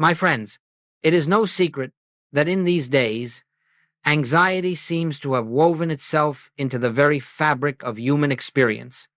My friends, it is no secret that in these days, anxiety seems to have woven itself into the very fabric of human experience.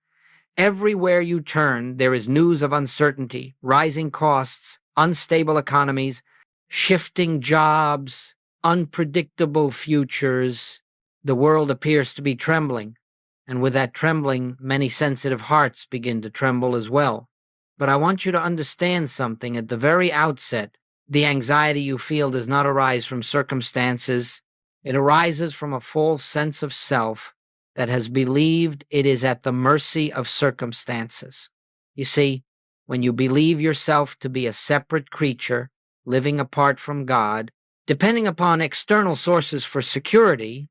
Everywhere you turn, there is news of uncertainty, rising costs, unstable economies, shifting jobs, unpredictable futures. The world appears to be trembling, and with that trembling, many sensitive hearts begin to tremble as well. But I want you to understand something at the very outset. The anxiety you feel does not arise from circumstances. It arises from a false sense of self that has believed it is at the mercy of circumstances. You see, when you believe yourself to be a separate creature, living apart from God, depending upon external sources for security,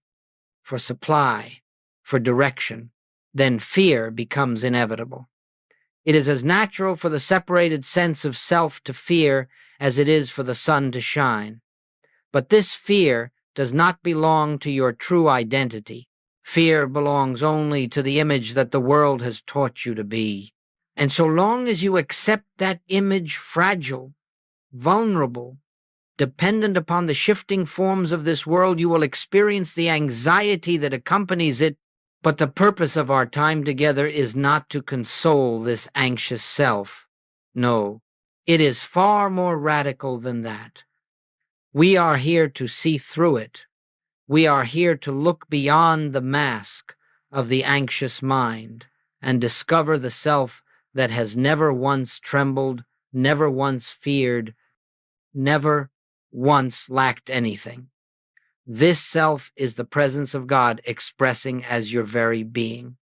for supply, for direction, then fear becomes inevitable. It is as natural for the separated sense of self to fear as it is for the sun to shine. But this fear does not belong to your true identity. Fear belongs only to the image that the world has taught you to be. And so long as you accept that image fragile, vulnerable, dependent upon the shifting forms of this world, you will experience the anxiety that accompanies it. But the purpose of our time together is not to console this anxious self. No, it is far more radical than that. We are here to see through it. We are here to look beyond the mask of the anxious mind and discover the self that has never once trembled, never once feared, never once lacked anything. This self is the presence of God expressing as your very being.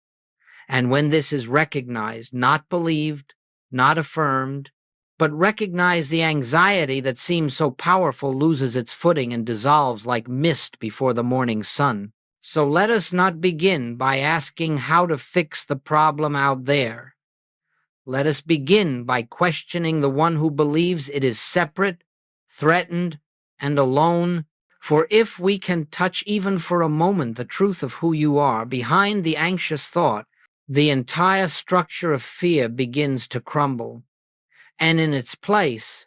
And when this is recognized, not believed, not affirmed, but recognized, the anxiety that seems so powerful loses its footing and dissolves like mist before the morning sun. So let us not begin by asking how to fix the problem out there. Let us begin by questioning the one who believes it is separate, threatened, and alone. For if we can touch even for a moment the truth of who you are behind the anxious thought, the entire structure of fear begins to crumble. And in its place,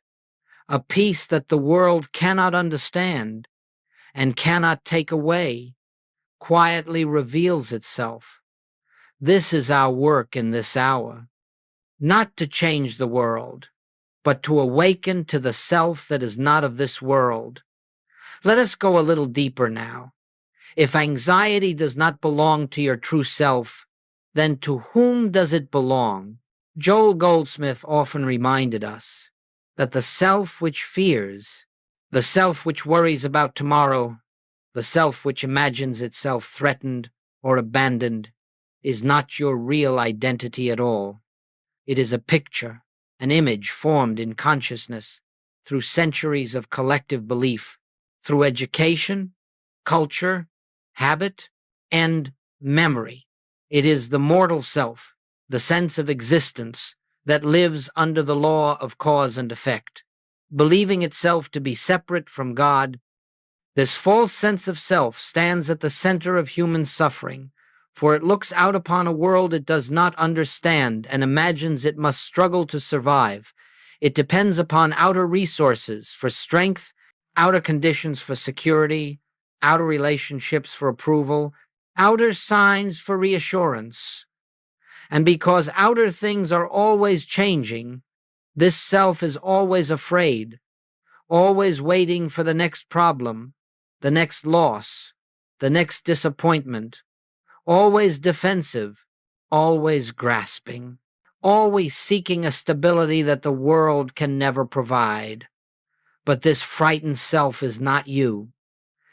a peace that the world cannot understand and cannot take away quietly reveals itself. This is our work in this hour, not to change the world, but to awaken to the self that is not of this world. Let us go a little deeper now. If anxiety does not belong to your true self, then to whom does it belong? Joel Goldsmith often reminded us that the self which fears, the self which worries about tomorrow, the self which imagines itself threatened or abandoned, is not your real identity at all. It is a picture, an image formed in consciousness through centuries of collective belief, through education, culture, habit, and memory. It is the mortal self, the sense of existence that lives under the law of cause and effect, believing itself to be separate from God. This false sense of self stands at the center of human suffering, for it looks out upon a world it does not understand and imagines it must struggle to survive. It depends upon outer resources for strength, outer conditions for security, outer relationships for approval, outer signs for reassurance. And because outer things are always changing, this self is always afraid, always waiting for the next problem, the next loss, the next disappointment, always defensive, always grasping, always seeking a stability that the world can never provide. But this frightened self is not you.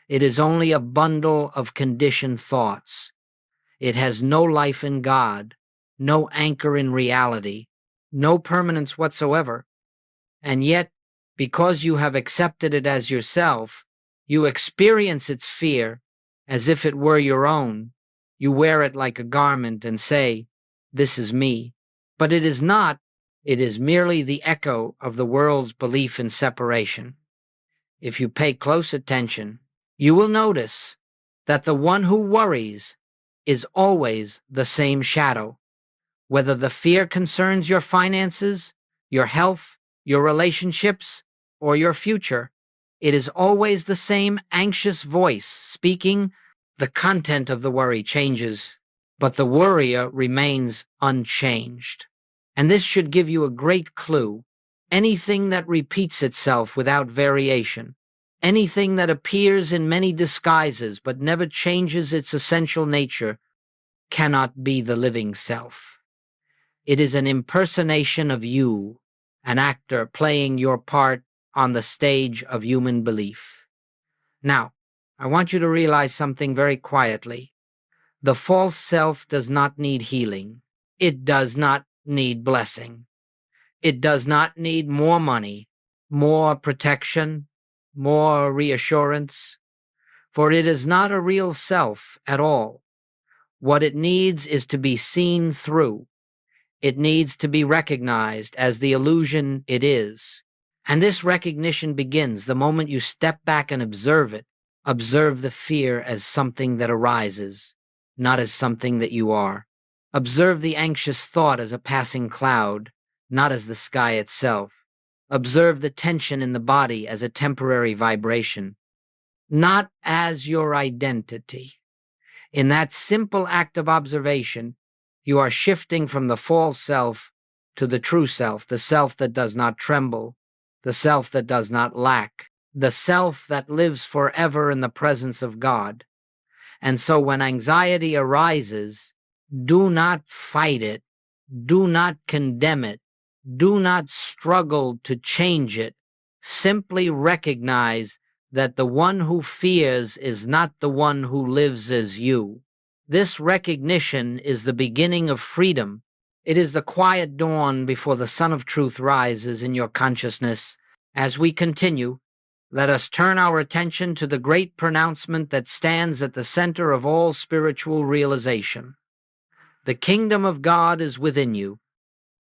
It is only a bundle of conditioned thoughts. It has no life in God, no anchor in reality, no permanence whatsoever. And yet, because you have accepted it as yourself, you experience its fear as if it were your own. You wear it like a garment and say, "This is me." But it is not. It is merely the echo of the world's belief in separation. If you pay close attention, you will notice that the one who worries is always the same shadow. Whether the fear concerns your finances, your health, your relationships, or your future. It is always the same anxious voice speaking. The content of the worry changes, but the worrier remains unchanged. And this should give you a great clue. Anything that repeats itself without variation, anything that appears in many disguises but never changes its essential nature, cannot be the living self. It is an impersonation of you, an actor playing your part on the stage of human belief. Now, I want you to realize something very quietly. The false self does not need healing. It does not need blessing. It does not need more money, more protection, more reassurance, for it is not a real self at all. What it needs is to be seen through. It needs to be recognized as the illusion it is. And this recognition begins the moment you step back and observe it. Observe the fear as something that arises, not as something that you are. Observe the anxious thought as a passing cloud, not as the sky itself. Observe the tension in the body as a temporary vibration, not as your identity. In that simple act of observation, you are shifting from the false self to the true self, the self that does not tremble, the self that does not lack, the self that lives forever in the presence of God. And so when anxiety arises, do not fight it, do not condemn it, do not struggle to change it. Simply recognize that the one who fears is not the one who lives as you. This recognition is the beginning of freedom. It is the quiet dawn before the sun of truth rises in your consciousness. As we continue, let us turn our attention to the great pronouncement that stands at the center of all spiritual realization. The kingdom of God is within you.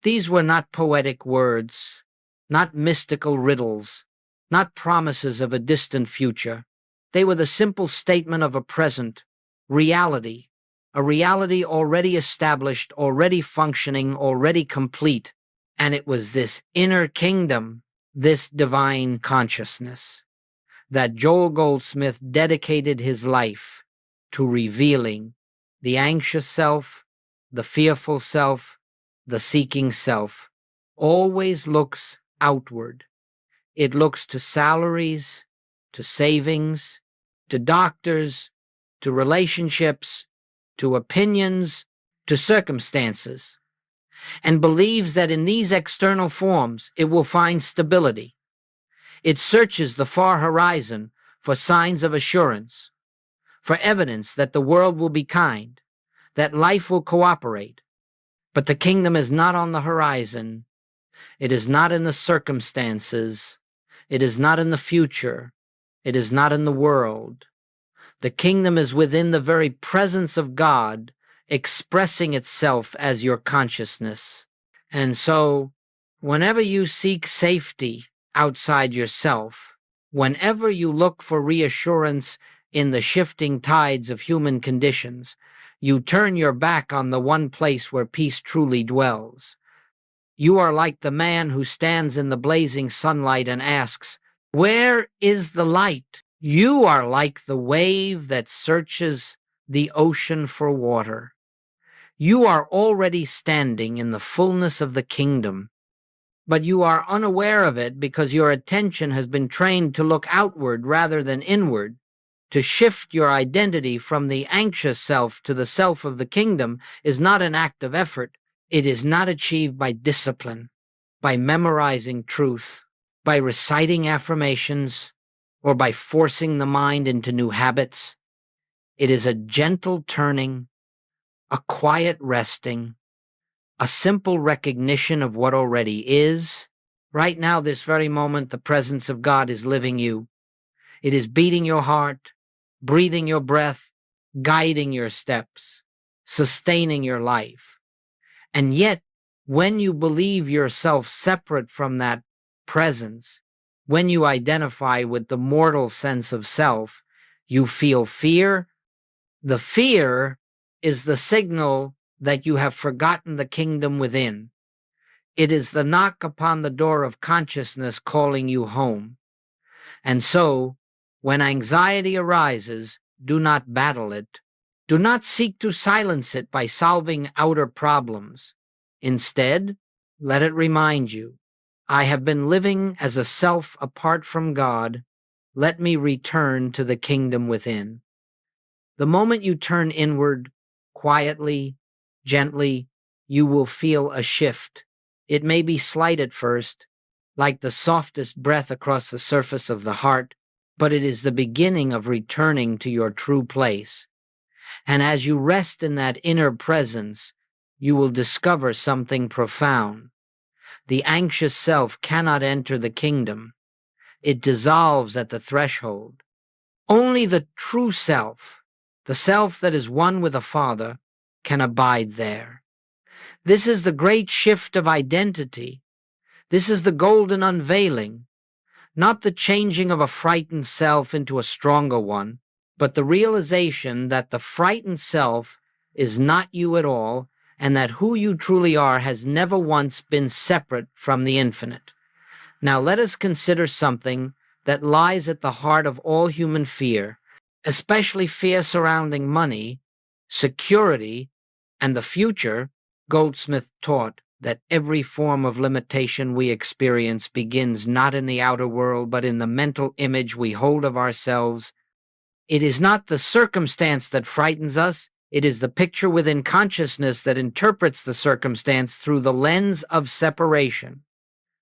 These were not poetic words, not mystical riddles, not promises of a distant future. They were the simple statement of a present reality, a reality already established, already functioning, already complete. And it was this inner kingdom, this divine consciousness, that Joel Goldsmith dedicated his life to revealing. The anxious self, the fearful self, the seeking self, always looks outward. It looks to salaries, to savings, to doctors, to relationships, to opinions, to circumstances, and believes that in these external forms it will find stability. It searches the far horizon for signs of assurance, for evidence that the world will be kind, that life will cooperate. But the kingdom is not on the horizon. It is not in the circumstances. It is not in the future. It is not in the world. The kingdom is within the very presence of God, expressing itself as your consciousness. And so, whenever you seek safety outside yourself, whenever you look for reassurance in the shifting tides of human conditions, you turn your back on the one place where peace truly dwells. You are like the man who stands in the blazing sunlight and asks, "Where is the light?" You are like the wave that searches the ocean for water. You are already standing in the fullness of the kingdom, but you are unaware of it because your attention has been trained to look outward rather than inward. To shift your identity from the anxious self to the self of the kingdom is not an act of effort. It is not achieved by discipline, by memorizing truth, by reciting affirmations, or by forcing the mind into new habits. It is a gentle turning, a quiet resting, a simple recognition of what already is. Right now, this very moment, the presence of God is living you. It is beating your heart, breathing your breath, guiding your steps, sustaining your life. And yet, when you believe yourself separate from that presence, when you identify with the mortal sense of self, you feel fear. The fear is the signal that you have forgotten the kingdom within. It is the knock upon the door of consciousness calling you home. And so, when anxiety arises, do not battle it. Do not seek to silence it by solving outer problems. Instead, let it remind you, I have been living as a self apart from God. Let me return to the kingdom within. The moment you turn inward, quietly, gently, you will feel a shift. It may be slight at first, like the softest breath across the surface of the heart, but it is the beginning of returning to your true place. And as you rest in that inner presence, you will discover something profound. The anxious self cannot enter the kingdom. It dissolves at the threshold. Only the true self, the self that is one with the Father, can abide there. This is the great shift of identity. This is the golden unveiling, not the changing of a frightened self into a stronger one, but the realization that the frightened self is not you at all, and that who you truly are has never once been separate from the infinite. Now let us consider something that lies at the heart of all human fear, especially fear surrounding money, security, and the future. Goldsmith taught that every form of limitation we experience begins not in the outer world, but in the mental image we hold of ourselves. It is not the circumstance that frightens us, it is the picture within consciousness that interprets the circumstance through the lens of separation.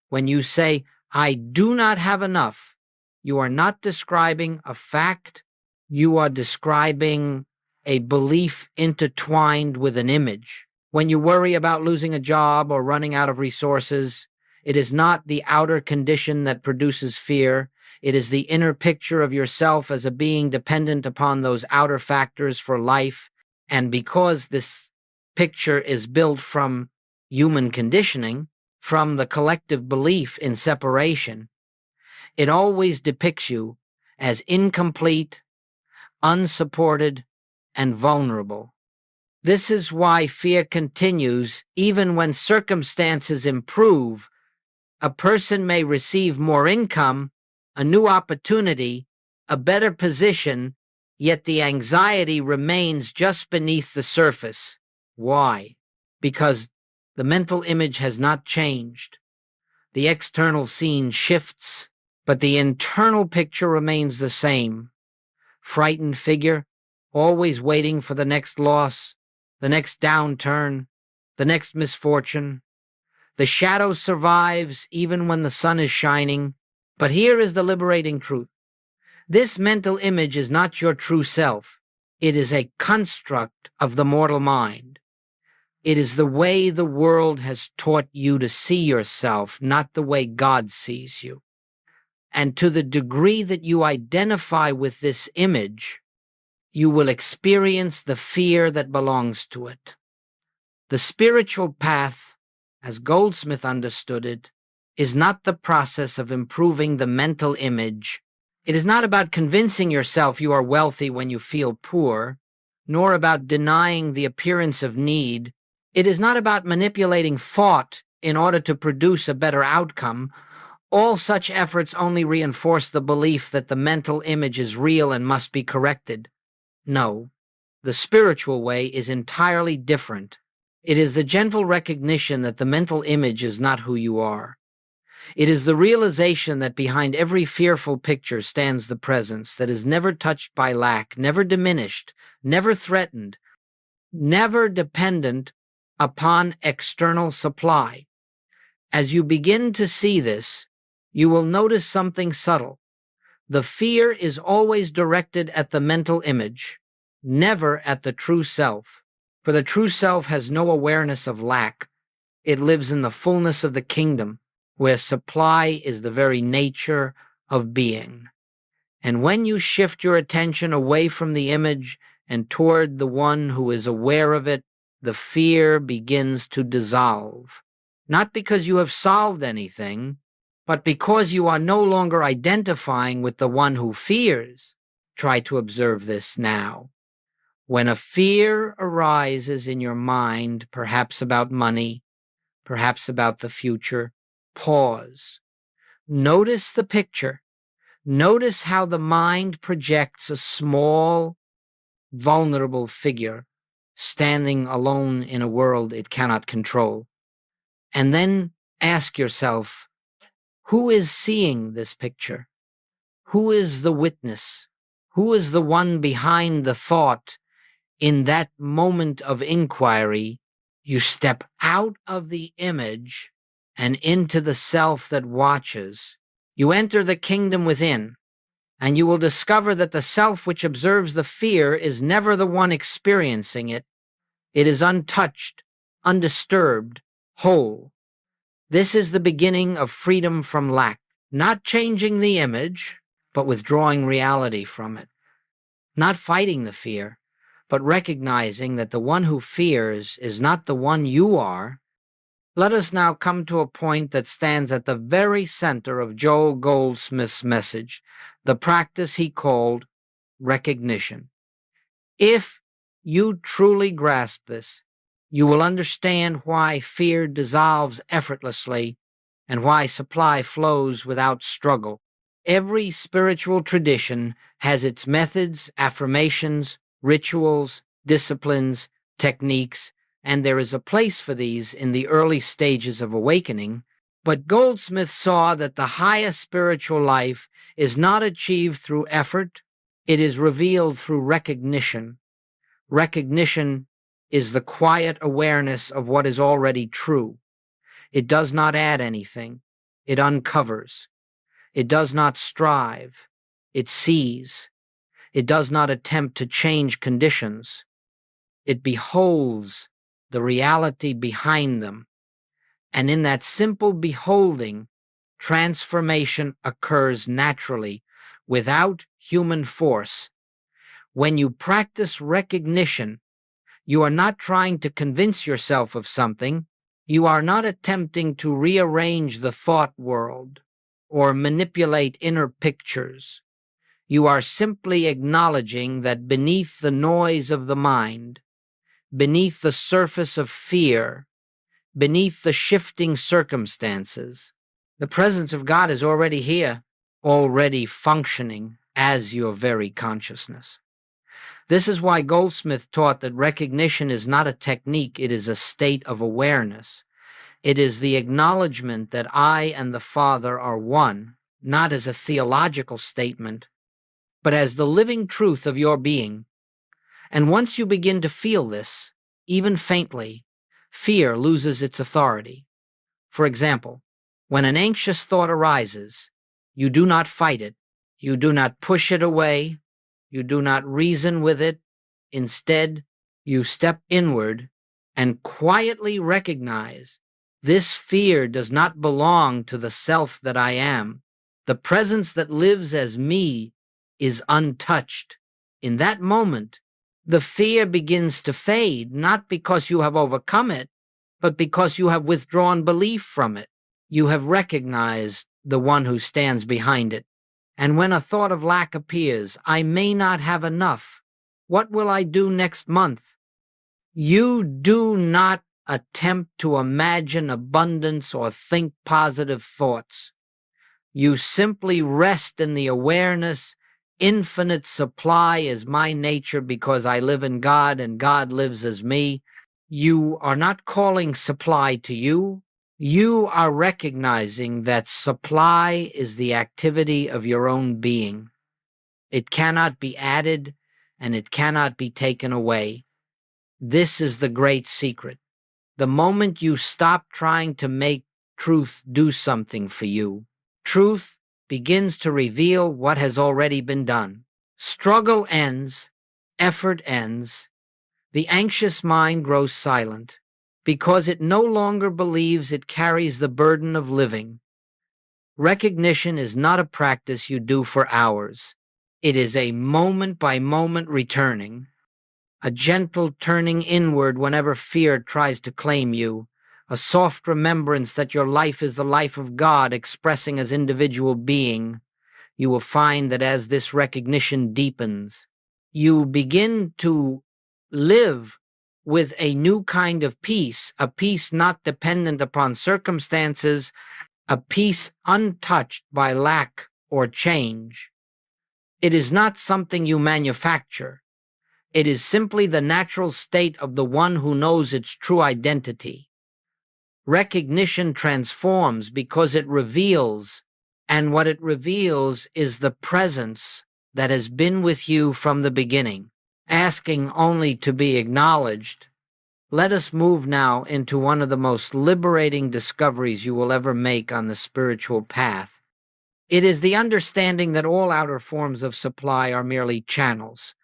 When you say, I do not have enough, you are not describing a fact, you are describing a belief intertwined with an image. When you worry about losing a job or running out of resources, it is not the outer condition that produces fear. It is the inner picture of yourself as a being dependent upon those outer factors for life. And because this picture is built from human conditioning, from the collective belief in separation, it always depicts you as incomplete, unsupported, and vulnerable. This is why fear continues even when circumstances improve. A person may receive more income, a new opportunity, a better position, yet the anxiety remains just beneath the surface. Why? Because the mental image has not changed. The external scene shifts, but the internal picture remains the same. Frightened figure, always waiting for the next loss, the next downturn, the next misfortune. The shadow survives even when the sun is shining. But here is the liberating truth. This mental image is not your true self. It is a construct of the mortal mind. It is the way the world has taught you to see yourself, not the way God sees you. And to the degree that you identify with this image, you will experience the fear that belongs to it. The spiritual path, as Goldsmith understood it, is not the process of improving the mental image. It is not about convincing yourself you are wealthy when you feel poor, nor about denying the appearance of need. It is not about manipulating thought in order to produce a better outcome. All such efforts only reinforce the belief that the mental image is real and must be corrected. No, the spiritual way is entirely different. It is the gentle recognition that the mental image is not who you are. It is the realization that behind every fearful picture stands the presence that is never touched by lack, never diminished, never threatened, never dependent upon external supply. As you begin to see this, you will notice something subtle. The fear is always directed at the mental image, never at the true self. For the true self has no awareness of lack. It lives in the fullness of the kingdom, where supply is the very nature of being. And when you shift your attention away from the image and toward the one who is aware of it, the fear begins to dissolve. Not because you have solved anything, but because you are no longer identifying with the one who fears. Try to observe this now. When a fear arises in your mind, perhaps about money, perhaps about the future, pause. Notice the picture. Notice how the mind projects a small, vulnerable figure standing alone in a world it cannot control. And then ask yourself, who is seeing this picture? Who is the witness? Who is the one behind the thought? In that moment of inquiry, you step out of the image and into the self that watches. You enter the kingdom within, and you will discover that the self which observes the fear is never the one experiencing it. It is untouched, undisturbed, whole. This is the beginning of freedom from lack, not changing the image, but withdrawing reality from it. Not fighting the fear, but recognizing that the one who fears is not the one you are. Let us now come to a point that stands at the very center of Joel Goldsmith's message, the practice he called recognition. If you truly grasp this, you will understand why fear dissolves effortlessly and why supply flows without struggle. Every spiritual tradition has its methods, affirmations, rituals, disciplines, techniques, and there is a place for these in the early stages of awakening. But Goldsmith saw that the highest spiritual life is not achieved through effort, it is revealed through recognition. Recognition is the quiet awareness of what is already true. It does not add anything, it uncovers. It does not strive, it sees. It does not attempt to change conditions. It beholds the reality behind them. And in that simple beholding, transformation occurs naturally, without human force. When you practice recognition, you are not trying to convince yourself of something. You are not attempting to rearrange the thought world or manipulate inner pictures. You are simply acknowledging that beneath the noise of the mind, beneath the surface of fear, beneath the shifting circumstances, the presence of God is already here, already functioning as your very consciousness. This is why Goldsmith taught that recognition is not a technique, it is a state of awareness. It is the acknowledgement that I and the Father are one, not as a theological statement, but as the living truth of your being. And once you begin to feel this, even faintly, fear loses its authority. For example, when an anxious thought arises, you do not fight it, you do not push it away, you do not reason with it. Instead, you step inward and quietly recognize this fear does not belong to the self that I am. The presence that lives as me is untouched. In that moment, the fear begins to fade, not because you have overcome it, but because you have withdrawn belief from it. You have recognized the one who stands behind it. And when a thought of lack appears, I may not have enough. What will I do next month? You do not attempt to imagine abundance or think positive thoughts. You simply rest in the awareness, infinite supply is my nature because I live in God and God lives as me. You are not calling supply to you. You are recognizing that supply is the activity of your own being. It cannot be added and it cannot be taken away. This is the great secret. The moment you stop trying to make truth do something for you, truth begins to reveal what has already been done. Struggle ends, effort ends, the anxious mind grows silent because it no longer believes it carries the burden of living. Recognition is not a practice you do for hours. It is a moment-by-moment returning, a gentle turning inward whenever fear tries to claim you, a soft remembrance that your life is the life of God expressing as individual being. You will find that as this recognition deepens, you begin to live with a new kind of peace, a peace not dependent upon circumstances, a peace untouched by lack or change. It is not something you manufacture. It is simply the natural state of the one who knows its true identity. Recognition transforms because it reveals, and what it reveals is the presence that has been with you from the beginning, asking only to be acknowledged. Let us move now into one of the most liberating discoveries you will ever make on the spiritual path. It is the understanding that all outer forms of supply are merely channels,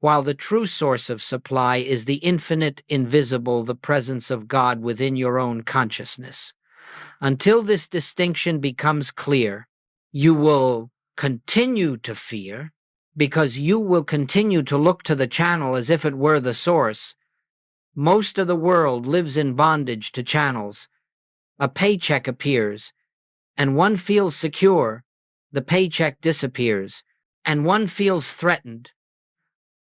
while the true source of supply is the infinite, invisible, the presence of God within your own consciousness. Until this distinction becomes clear, you will continue to fear, because you will continue to look to the channel as if it were the source. Most of the world lives in bondage to channels. A paycheck appears, and one feels secure. The paycheck disappears, and one feels threatened.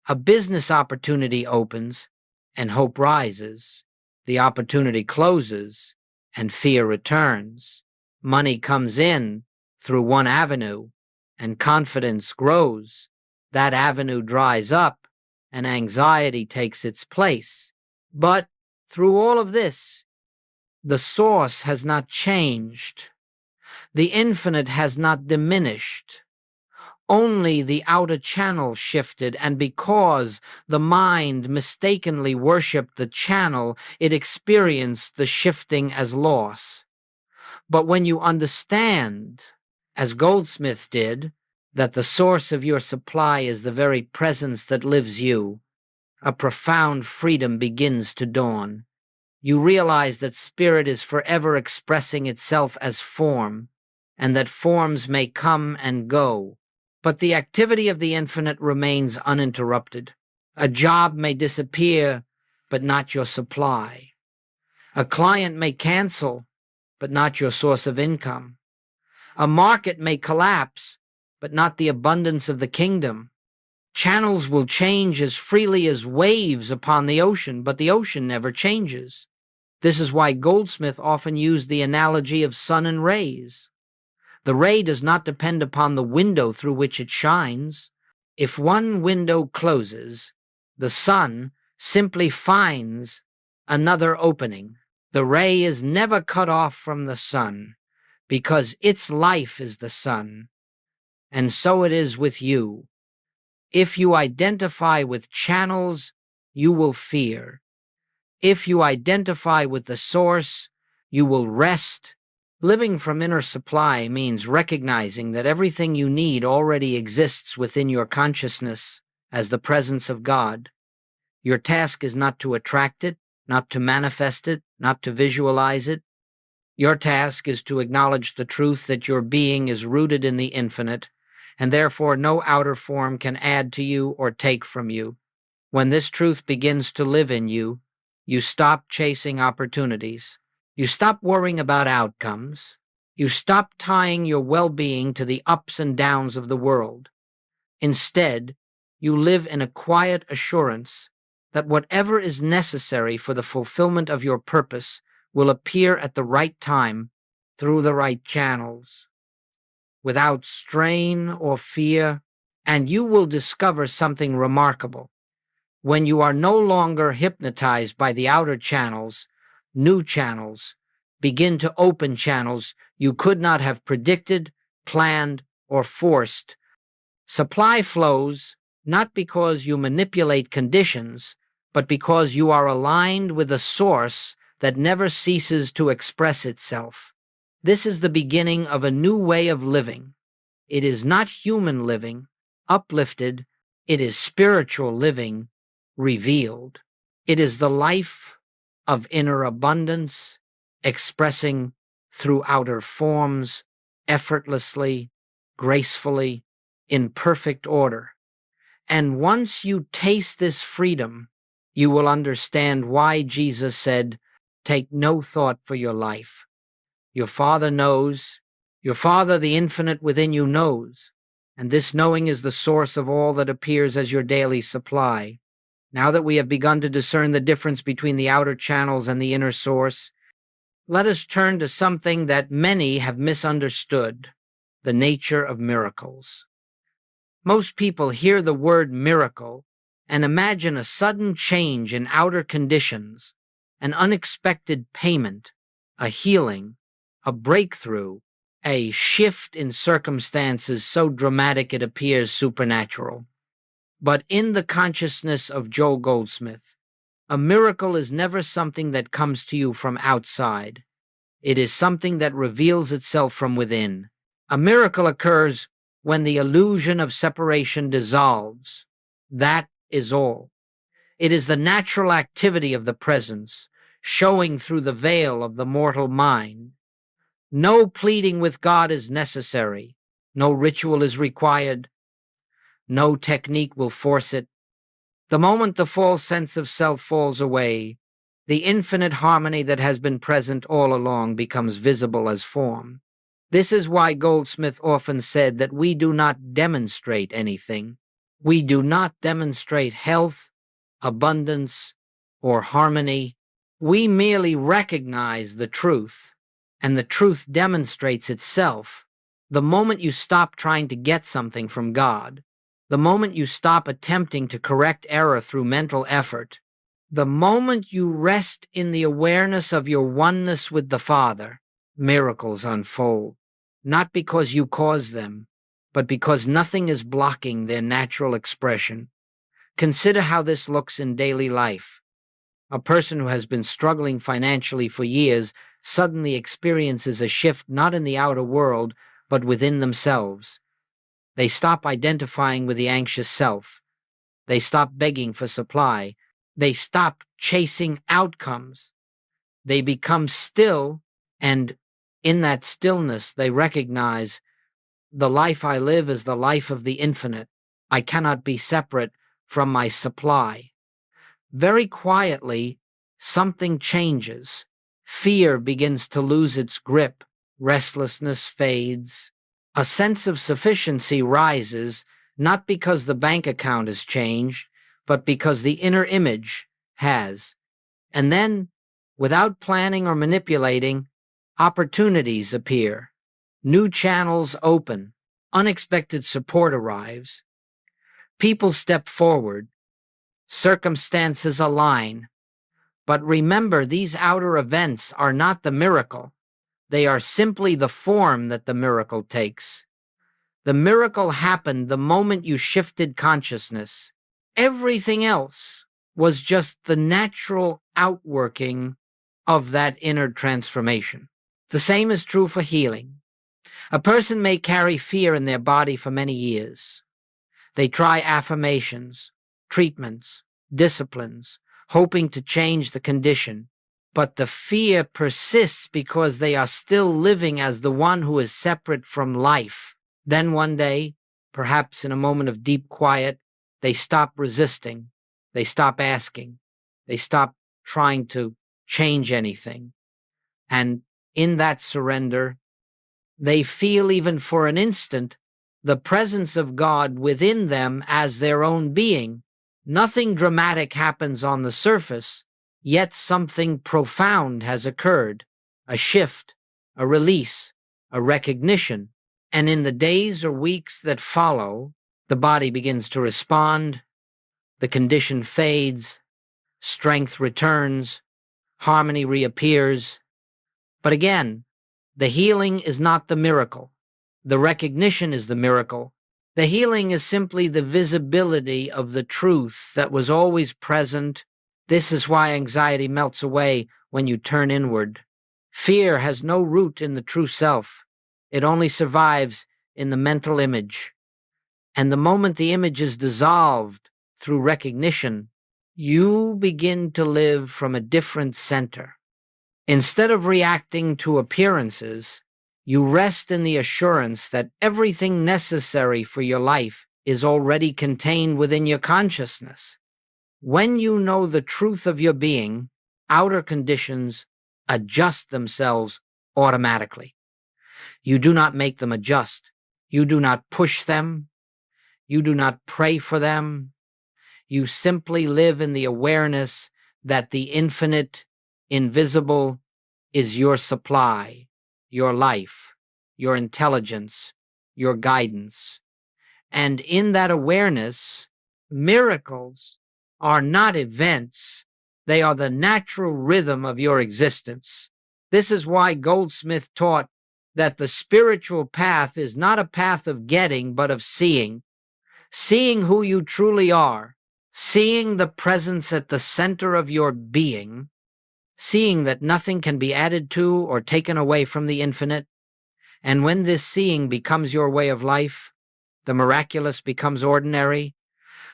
A business opportunity opens, and hope rises. The opportunity closes, and fear returns. Money comes in through one avenue, and confidence grows. That avenue dries up, and anxiety takes its place. But through all of this, the source has not changed. The infinite has not diminished. Only the outer channel shifted, and because the mind mistakenly worshipped the channel, it experienced the shifting as loss. But when you understand, as Goldsmith did, that the source of your supply is the very presence that lives you, a profound freedom begins to dawn. You realize that spirit is forever expressing itself as form, and that forms may come and go, but the activity of the infinite remains uninterrupted. A job may disappear, but not your supply. A client may cancel, but not your source of income. A market may collapse, but not the abundance of the kingdom. Channels will change as freely as waves upon the ocean, but the ocean never changes. This is why Goldsmith often used the analogy of sun and rays. The ray does not depend upon the window through which it shines. If one window closes, the sun simply finds another opening. The ray is never cut off from the sun, because its life is the sun. And so it is with you. If you identify with channels, you will fear. If you identify with the source, you will rest. Living from inner supply means recognizing that everything you need already exists within your consciousness as the presence of God. Your task is not to attract it, not to manifest it, not to visualize it. Your task is to acknowledge the truth that your being is rooted in the infinite, and therefore no outer form can add to you or take from you. When this truth begins to live in you, you stop chasing opportunities. You stop worrying about outcomes. You stop tying your well-being to the ups and downs of the world. Instead, you live in a quiet assurance that whatever is necessary for the fulfillment of your purpose will appear at the right time through the right channels, without strain or fear, and you will discover something remarkable. When you are no longer hypnotized by the outer channels, new channels begin to open, channels you could not have predicted, planned, or forced. Supply flows not because you manipulate conditions, but because you are aligned with a source that never ceases to express itself. This is the beginning of a new way of living. It is not human living, uplifted. It is spiritual living, revealed. It is the life of inner abundance, expressing through outer forms, effortlessly, gracefully, in perfect order. And once you taste this freedom, you will understand why Jesus said, "Take no thought for your life." Your Father knows. Your Father, the infinite within you, knows. And this knowing is the source of all that appears as your daily supply. Now that we have begun to discern the difference between the outer channels and the inner source, let us turn to something that many have misunderstood: the nature of miracles. Most people hear the word miracle and imagine a sudden change in outer conditions, an unexpected payment, a healing, a breakthrough, a shift in circumstances so dramatic it appears supernatural. But in the consciousness of Joel Goldsmith, a miracle is never something that comes to you from outside. It is something that reveals itself from within. A miracle occurs when the illusion of separation dissolves. That is all. It is the natural activity of the presence, showing through the veil of the mortal mind. No pleading with God is necessary. No ritual is required. No technique will force it. The moment the false sense of self falls away, the infinite harmony that has been present all along becomes visible as form. This is why Goldsmith often said that we do not demonstrate anything. We do not demonstrate health, abundance, or harmony. We merely recognize the truth, and the truth demonstrates itself. The moment you stop trying to get something from God, the moment you stop attempting to correct error through mental effort, the moment you rest in the awareness of your oneness with the Father, miracles unfold, not because you cause them, but because nothing is blocking their natural expression. Consider how this looks in daily life. A person who has been struggling financially for years suddenly experiences a shift not in the outer world, but within themselves. They stop identifying with the anxious self. They stop begging for supply. They stop chasing outcomes. They become still, and in that stillness, they recognize the life I live is the life of the infinite. I cannot be separate from my supply. Very quietly, something changes. Fear begins to lose its grip. Restlessness fades. A sense of sufficiency rises, not because the bank account has changed, but because the inner image has. And then, without planning or manipulating, opportunities appear. New channels open. Unexpected support arrives. People step forward. Circumstances align. But remember, these outer events are not the miracle. They are simply the form that the miracle takes. The miracle happened the moment you shifted consciousness. Everything else was just the natural outworking of that inner transformation. The same is true for healing. A person may carry fear in their body for many years. They try affirmations, treatments, disciplines, hoping to change the condition. But the fear persists because they are still living as the one who is separate from life. Then one day, perhaps in a moment of deep quiet, they stop resisting. They stop asking. They stop trying to change anything. And in that surrender, they feel even for an instant the presence of God within them as their own being. Nothing dramatic happens on the surface, yet something profound has occurred, a shift, a release, a recognition. And in the days or weeks that follow, the body begins to respond, the condition fades, strength returns, harmony reappears. But again, the healing is not the miracle. The recognition is the miracle. The healing is simply the visibility of the truth that was always present. This is why anxiety melts away when you turn inward. Fear has no root in the true self. It only survives in the mental image. And the moment the image is dissolved through recognition, you begin to live from a different center. Instead of reacting to appearances, you rest in the assurance that everything necessary for your life is already contained within your consciousness. When you know the truth of your being, outer conditions adjust themselves automatically. You do not make them adjust. You do not push them. You do not pray for them. You simply live in the awareness that the infinite, invisible, is your supply, your life, your intelligence, your guidance. And in that awareness, miracles are not events, they are the natural rhythm of your existence. This is why Goldsmith taught that the spiritual path is not a path of getting, but of seeing. Seeing who you truly are, seeing the presence at the center of your being, seeing that nothing can be added to or taken away from the infinite. And when this seeing becomes your way of life, the miraculous becomes ordinary.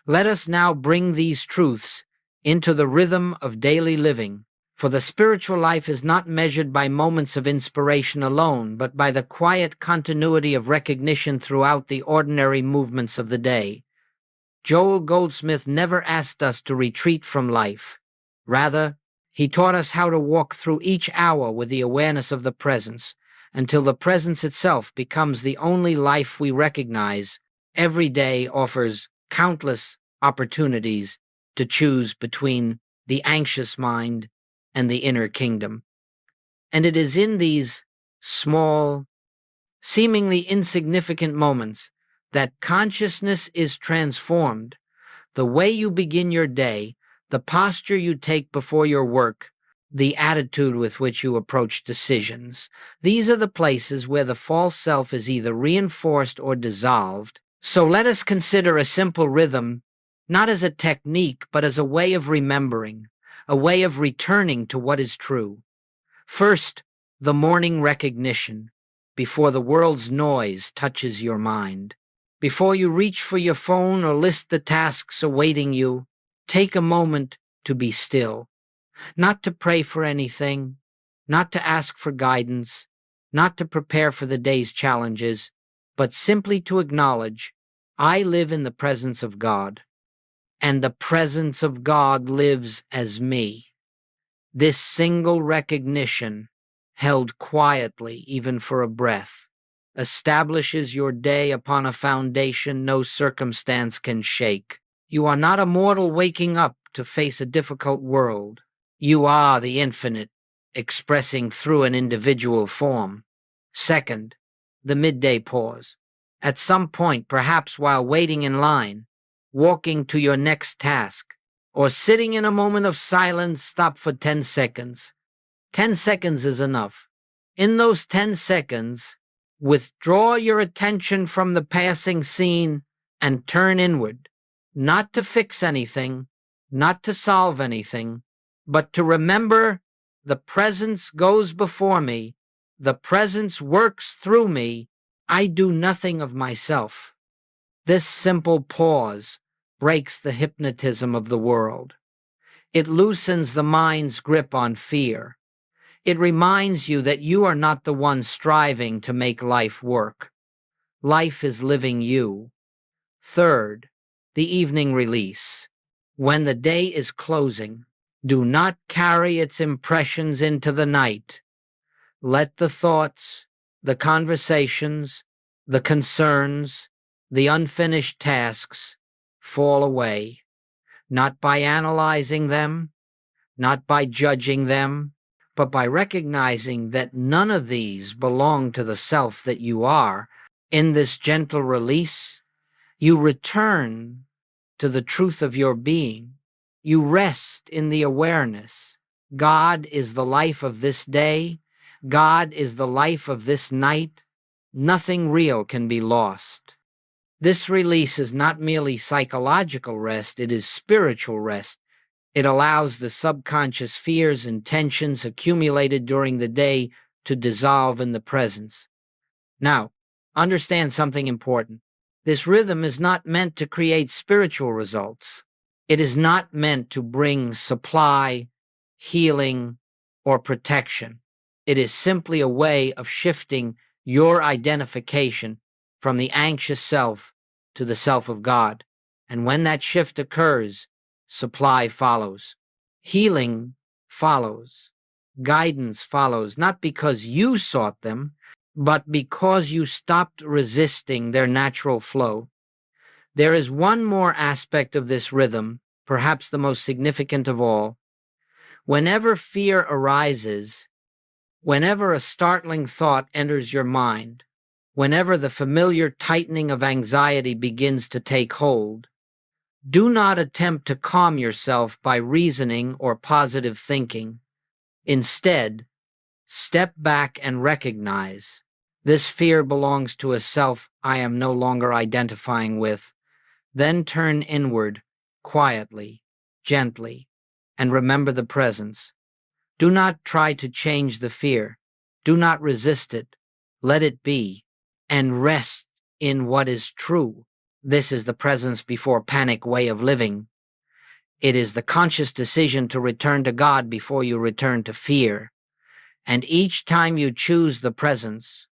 Let us now bring these truths into the rhythm of daily living, for the spiritual life is not measured by moments of inspiration alone, but by the quiet continuity of recognition throughout the ordinary movements of the day. Joel Goldsmith never asked us to retreat from life. Rather, he taught us how to walk through each hour with the awareness of the presence, until the presence itself becomes the only life we recognize. Every day offers countless opportunities to choose between the anxious mind and the inner kingdom. And it is in these small, seemingly insignificant moments that consciousness is transformed. The way you begin your day, the posture you take before your work, the attitude with which you approach decisions. These are the places where the false self is either reinforced or dissolved. So let us consider a simple rhythm, not as a technique, but as a way of remembering, a way of returning to what is true. First, the morning recognition, before the world's noise touches your mind. Before you reach for your phone or list the tasks awaiting you, take a moment to be still. Not to pray for anything, not to ask for guidance, not to prepare for the day's challenges, but simply to acknowledge, I live in the presence of God, and the presence of God lives as me. This single recognition, held quietly even for a breath, establishes your day upon a foundation no circumstance can shake. You are not a mortal waking up to face a difficult world. You are the infinite, expressing through an individual form. Second, the midday pause. At some point, perhaps while waiting in line, walking to your next task, or sitting in a moment of silence, stop for 10 seconds. 10 seconds is enough. In those 10 seconds, withdraw your attention from the passing scene and turn inward, not to fix anything, not to solve anything, but to remember the presence goes before me, the presence works through me, I do nothing of myself. This simple pause breaks the hypnotism of the world. It loosens the mind's grip on fear. It reminds you that you are not the one striving to make life work. Life is living you. Third, the evening release. When the day is closing, do not carry its impressions into the night. Let the thoughts, the conversations, the concerns, the unfinished tasks fall away, not by analyzing them, not by judging them, but by recognizing that none of these belong to the self that you are. In this gentle release, you return to the truth of your being. You rest in the awareness. God is the life of this day. God is the life of this night. Nothing real can be lost. This release is not merely psychological rest, it is spiritual rest. It allows the subconscious fears and tensions accumulated during the day to dissolve in the presence. Now, understand something important. This rhythm is not meant to create spiritual results. It is not meant to bring supply, healing, or protection. It is simply a way of shifting your identification from the anxious self to the self of God. And when that shift occurs, supply follows. Healing follows. Guidance follows, not because you sought them, but because you stopped resisting their natural flow. There is one more aspect of this rhythm, perhaps the most significant of all. Whenever fear arises, whenever a startling thought enters your mind, whenever the familiar tightening of anxiety begins to take hold, do not attempt to calm yourself by reasoning or positive thinking. Instead, step back and recognize this fear belongs to a self I am no longer identifying with. Then turn inward, quietly, gently, and remember the presence. Do not try to change the fear. Do not resist it. Let it be, and rest in what is true. This is the presence before panic way of living. It is the conscious decision to return to God before you return to fear. And each time you choose the presence,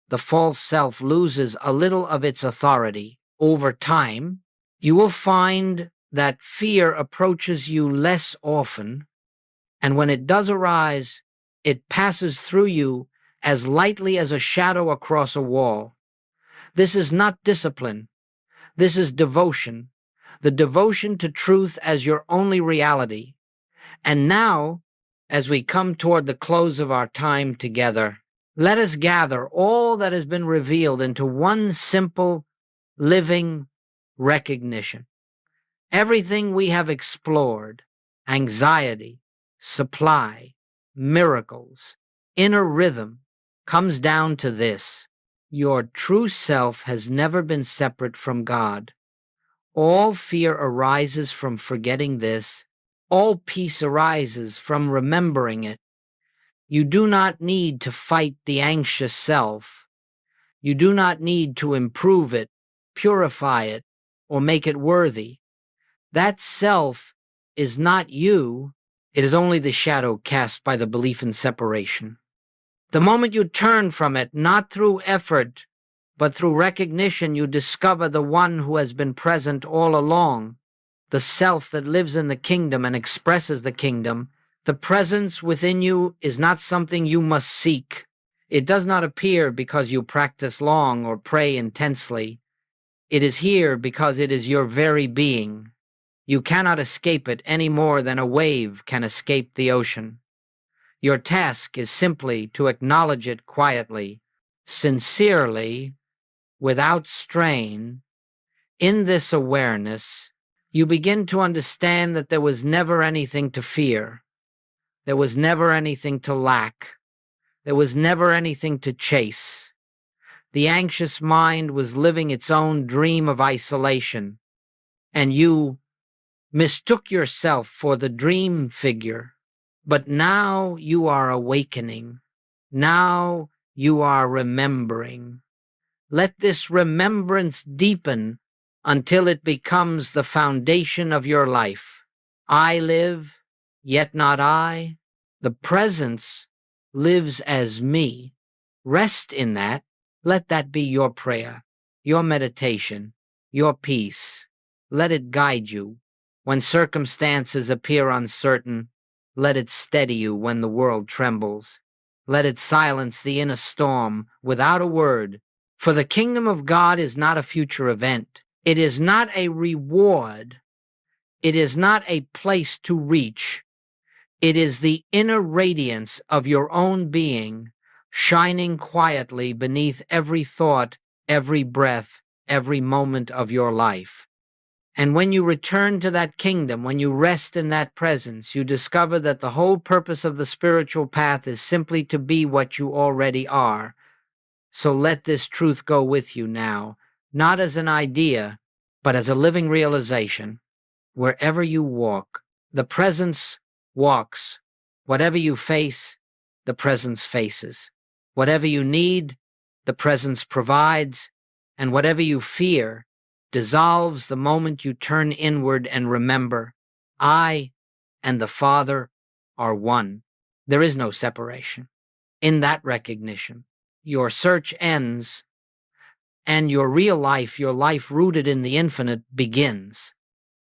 the false self loses a little of its authority. Over time, you will find that fear approaches you less often, and when it does arise, it passes through you as lightly as a shadow across a wall. This is not discipline. This is devotion, the devotion to truth as your only reality. And now, as we come toward the close of our time together, let us gather all that has been revealed into one simple, living recognition. Everything we have explored, anxiety, supply, miracles, inner rhythm, comes down to this. Your true self has never been separate from God. All fear arises from forgetting this. All peace arises from remembering it. You do not need to fight the anxious self. You do not need to improve it, purify it, or make it worthy. That self is not you. It is only the shadow cast by the belief in separation. The moment you turn from it, not through effort, but through recognition, you discover the one who has been present all along, the self that lives in the kingdom and expresses the kingdom. The presence within you is not something you must seek. It does not appear because you practice long or pray intensely. It is here because it is your very being. You cannot escape it any more than a wave can escape the ocean. Your task is simply to acknowledge it quietly, sincerely, without strain. In this awareness, you begin to understand that there was never anything to fear. There was never anything to lack. There was never anything to chase. The anxious mind was living its own dream of isolation, and you mistook yourself for the dream figure. But now you are awakening. Now you are remembering. Let this remembrance deepen until it becomes the foundation of your life. I live, yet not I. The presence lives as me. Rest in that. Let that be your prayer, your meditation, your peace. Let it guide you. When circumstances appear uncertain, let it steady you when the world trembles. Let it silence the inner storm without a word. For the kingdom of God is not a future event. It is not a reward. It is not a place to reach. It is the inner radiance of your own being, shining quietly beneath every thought, every breath, every moment of your life. And when you return to that kingdom, when you rest in that presence, you discover that the whole purpose of the spiritual path is simply to be what you already are. So let this truth go with you now, not as an idea, but as a living realization. Wherever you walk, the presence walks. Whatever you face, the presence faces. Whatever you need, the presence provides. And whatever you fear, dissolves the moment you turn inward and remember, I and the Father are one. There is no separation. In that recognition, your search ends, and your real life, your life rooted in the infinite, begins.